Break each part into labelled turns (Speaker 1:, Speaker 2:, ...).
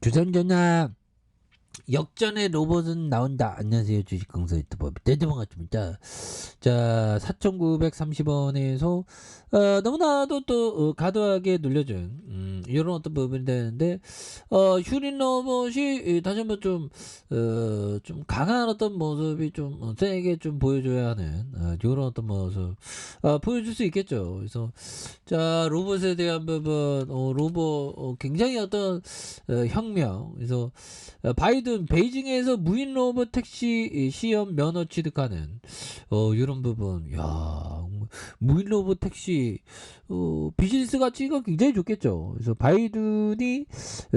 Speaker 1: 두산전화 역전의 로봇은 나온다. 안녕하세요. 주식강사 유튜버 밑에 반갑습니다. 자, 4,930원에서 너무나도 또 과도하게 눌려준 이런 어떤 부분이 되는데 휴린 로봇이 다시 한번 좀 강한 어떤 모습이 좀 세게 좀 보여줘야 하는 이런 어떤 모습 보여줄 수 있겠죠. 그래서 자, 로봇에 대한 부분 로봇 굉장히 어떤 혁명. 그래서 바이든 베이징에서 무인 로봇 택시 시험 면허 취득하는 이런 부분. 야, 무인 로봇 택시 비즈니스 가치가 굉장히 좋겠죠. 그래서 바이든이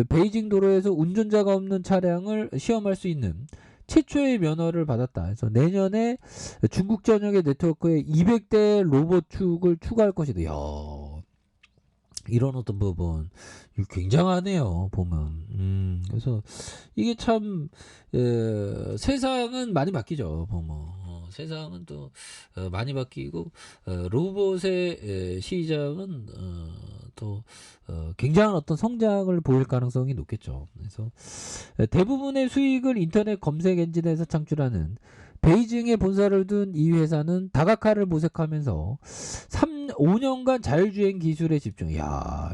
Speaker 1: 베이징 도로에서 운전자가 없는 차량을 시험할 수 있는 최초의 면허를 받았다. 그래서 내년에 중국 전역의 네트워크에 200대 로봇 축을 추가할 것이다. 야, 이런 어떤 부분 굉장하네요 보면. 그래서 이게 참 세상은 많이 바뀌죠 보면. 세상은 또 많이 바뀌고 로봇의 시장은 또 굉장한 어떤 성장을 보일 가능성이 높겠죠. 그래서 대부분의 수익을 인터넷 검색 엔진에서 창출하는 베이징에 본사를 둔 이 회사는 다각화를 모색하면서 5년간 자율주행 기술에 집중. 야,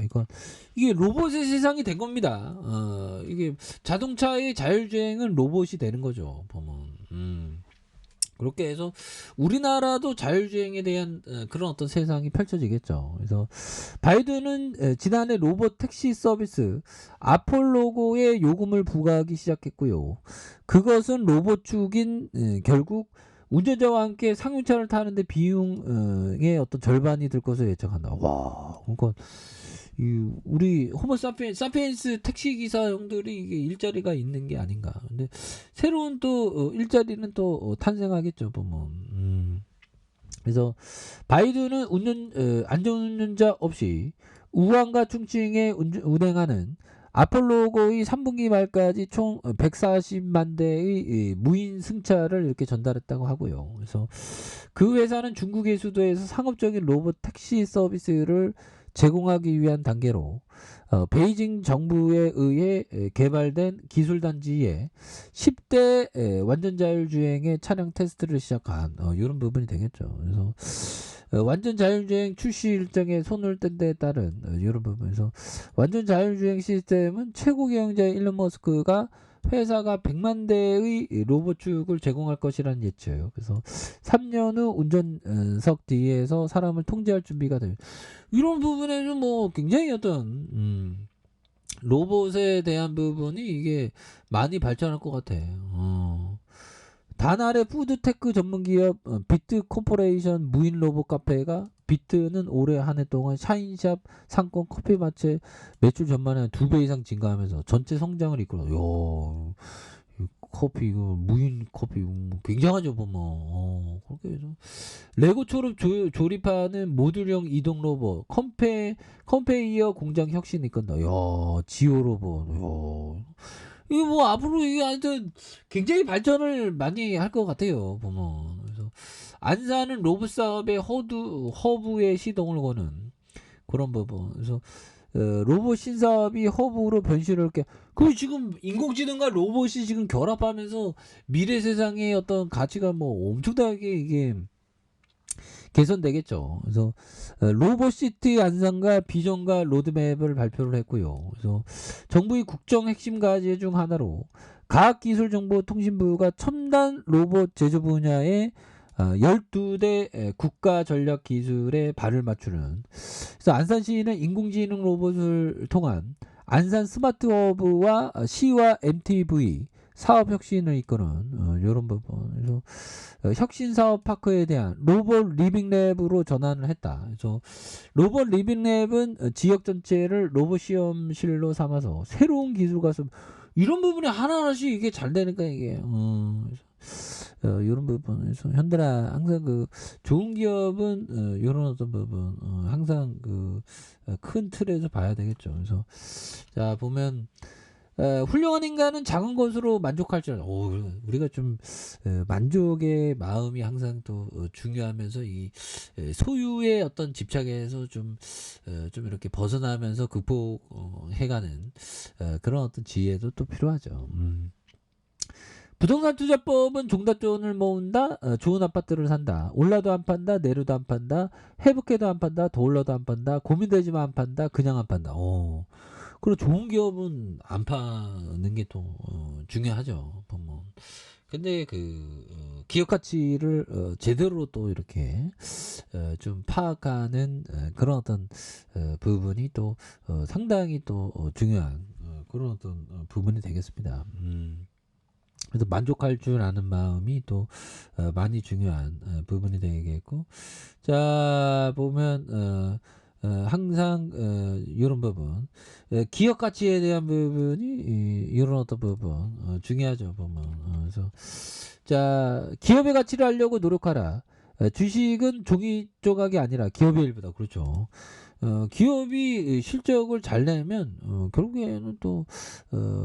Speaker 1: 이게 로봇의 세상이 된 겁니다. 이게 자동차의 자율주행은 로봇이 되는 거죠. 보면. 그렇게 해서 우리나라도 자율주행에 대한 그런 어떤 세상이 펼쳐지겠죠. 그래서 바이든은 지난해 로봇 택시 서비스 아폴로고에 요금을 부과하기 시작했고요. 그것은 로봇 축인 결국 운전자와 함께 상용차를 타는데 비용의 어떤 절반이 들 것으로 예측한다. 와, 그러니까 우리 호모 사피엔스 택시 기사 형들이 이게 일자리가 있는 게 아닌가. 근데 새로운 또 일자리는 또 탄생하겠죠, 보면. 그래서 바이든은 안전운전자 없이 우한과 충칭에 운행하는 아폴로고의 3분기 말까지 총 140만 대의 무인 승차를 이렇게 전달했다고 하고요. 그래서 그 회사는 중국의 수도에서 상업적인 로봇 택시 서비스를 제공하기 위한 단계로 베이징 정부에 의해 개발된 기술단지에 10대 완전 자율주행의 차량 테스트를 시작한 이런 부분이 되겠죠. 그래서 완전 자율주행 출시 일정에 손을 뗀 데에 따른 이런 부분에서 완전 자율주행 시스템은 최고 경영자 일론 머스크가 회사가 100만 대의 로봇 축을 제공할 것이라는 예측. 그래서 3년 후 운전석 뒤에서 사람을 통제할 준비가 됩니다. 이런 부분에서 뭐 굉장히 어떤 로봇에 대한 부분이 이게 많이 발전할 것 같아. 다날의 푸드테크 전문기업 비트 코퍼레이션 무인 로봇 카페가 비트는 올해 한 해 동안 샤인샵 상권 커피마트 매출 전반에 2배 이상 증가하면서 전체 성장을 이끌어. 커피 이거 무인 커피 굉장하죠 보면. 그렇게 해서 레고처럼 조립하는 모듈형 이동 로봇 컴페이어 공장 혁신이 이끈다. 야, 지오 로봇. 야. 이거 뭐 앞으로 이게 하여튼 굉장히 발전을 많이 할 것 같아요 보면. 그래서 안사는 로봇 사업의 허브에 시동을 거는 그런 부분. 그래서 로봇 신사업이 허브로 변신을 이렇게 그 지금 인공지능과 로봇이 지금 결합하면서 미래 세상의 어떤 가치가 뭐 엄청나게 이게 개선되겠죠. 그래서 로봇시티 안상과 비전과 로드맵을 발표를 했고요. 그래서 정부의 국정 핵심 과제 중 하나로 과학기술정보통신부가 첨단 로봇 제조 분야에 12대 국가 전략 기술에 발을 맞추는. 그래서 안산시는 인공지능 로봇을 통한 안산 스마트 허브와 시와 MTV 사업 혁신을 이끄는 이런 부분. 그래서 혁신 사업 파크에 대한 로봇 리빙랩으로 전환을 했다. 그래서 로봇 리빙랩은 지역 전체를 로봇 시험실로 삼아서 새로운 기술과 이런 부분이 하나하나씩 이게 잘 되니까 이게 이런 부분에서 현대라 항상 그 좋은 기업은 이런 어떤 부분 항상 그 큰 틀에서 봐야 되겠죠. 그래서 자 보면 훌륭한 인간은 작은 것으로 만족할 줄 우리가 좀 만족의 마음이 항상 또 중요하면서 이 소유의 어떤 집착에서 좀 이렇게 벗어나면서 극복해 가는 그런 어떤 지혜도 또 필요하죠. 부동산 투자법은 종잣돈을 모은다. 좋은 아파트를 산다. 올라도 안 판다. 내려도 안 판다. 회복해도 안 판다. 더 올라도 안 판다. 고민되지만 안 판다. 그냥 안 판다. 그리고 좋은 기업은 안 파는 게 또 중요하죠. 보면. 근데 기업 가치를 제대로 또 이렇게 좀 파악하는 그런 어떤 부분이 또 상당히 또 중요한 그런 어떤 부분이 되겠습니다. 그래서 만족할 줄 아는 마음이 또 많이 중요한 부분이 되겠고, 자 보면 항상 이런 부분, 기업 가치에 대한 부분이 이런 어떤 부분 중요하죠. 보면 그래서 자 기업의 가치를 알려고 노력하라. 주식은 종이 조각이 아니라 기업의 일부다. 그렇죠. 기업이 실적을 잘 내면 결국에는 또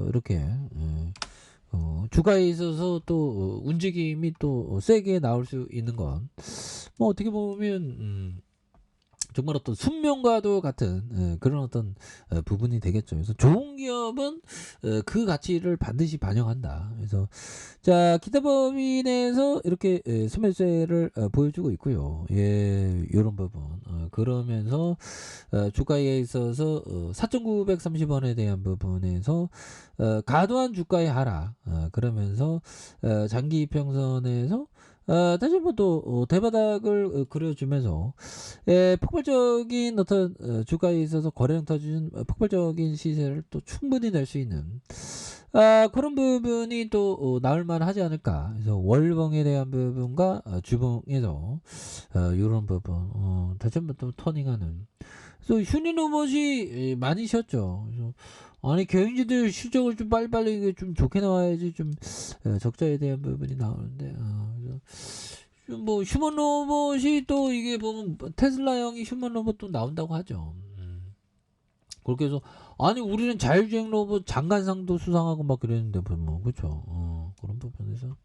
Speaker 1: 이렇게 주가에 있어서 또 움직임이 또 세게 나올 수 있는 건 뭐 어떻게 보면 정말 어떤 숙명과도 같은 그런 어떤 부분이 되겠죠. 그래서 좋은 기업은 그 가치를 반드시 반영한다. 그래서 자 기타법인에서 이렇게 소매세를 보여주고 있고요. 예, 이런 부분 그러면서 주가에 있어서 4,930원에 대한 부분에서 과도한 주가의 하락 그러면서 장기 이평선에서 다시 한번 또 대바닥을 그려주면서 폭발적인 어떤 주가에 있어서 거래량 터진 폭발적인 시세를 또 충분히 낼 수 있는 그런 부분이 또 나올만 하지 않을까. 그래서 월봉에 대한 부분과 주봉에서 이런 부분 다시 한번 또 터닝하는. 그래서 휴닝 로봇이 많이 쉬었죠. 그래서 아니 경영진들 실적을 좀 빨리빨리 좀 좋게 나와야지 좀 적자에 대한 부분이 나오는데 뭐 휴먼 로봇이 또 이게 보면 테슬라형이 휴먼 로봇도 나온다고 하죠. 그렇게 해서 아니 우리는 자율주행 로봇 장관상도 수상하고 막 그랬는데 뭐 그렇죠. 그런 부분에서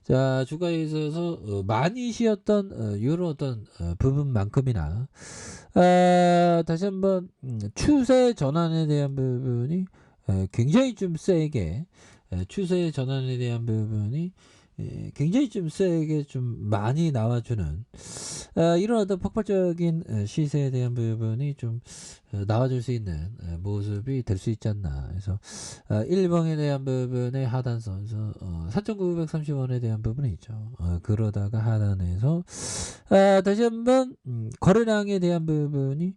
Speaker 1: 자 주가에 있어서 많이 쉬었던 이런 어떤 부분만큼이나 다시 한번 추세 전환에 대한 부분이 굉장히 좀 세게 추세 전환에 대한 부분이 굉장히 좀 세게 좀 많이 나와주는 이런 어떤 폭발적인 시세에 대한 부분이 좀 나와줄 수 있는 모습이 될 수 있지 않나. 그래서 1봉에 대한 부분의 하단선에서 4,930원에 대한 부분이 있죠. 그러다가 하단에서 다시 한번 거래량에 대한 부분이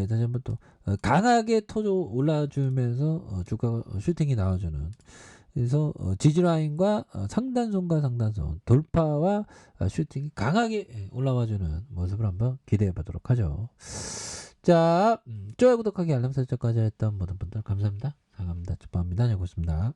Speaker 1: 다시 한번 또 강하게 터져 올라주면서 주가 슈팅이 나와주는. 그래서 지지라인과 상단선과 상단선 돌파와 슈팅이 강하게 올라와주는 모습을 한번 기대해 보도록 하죠. 자, 좋아요 구독하기 알람 설정까지 했던 모든 분들 감사합니다. 감사합니다. 축복합니다. 안녕히 계십니다.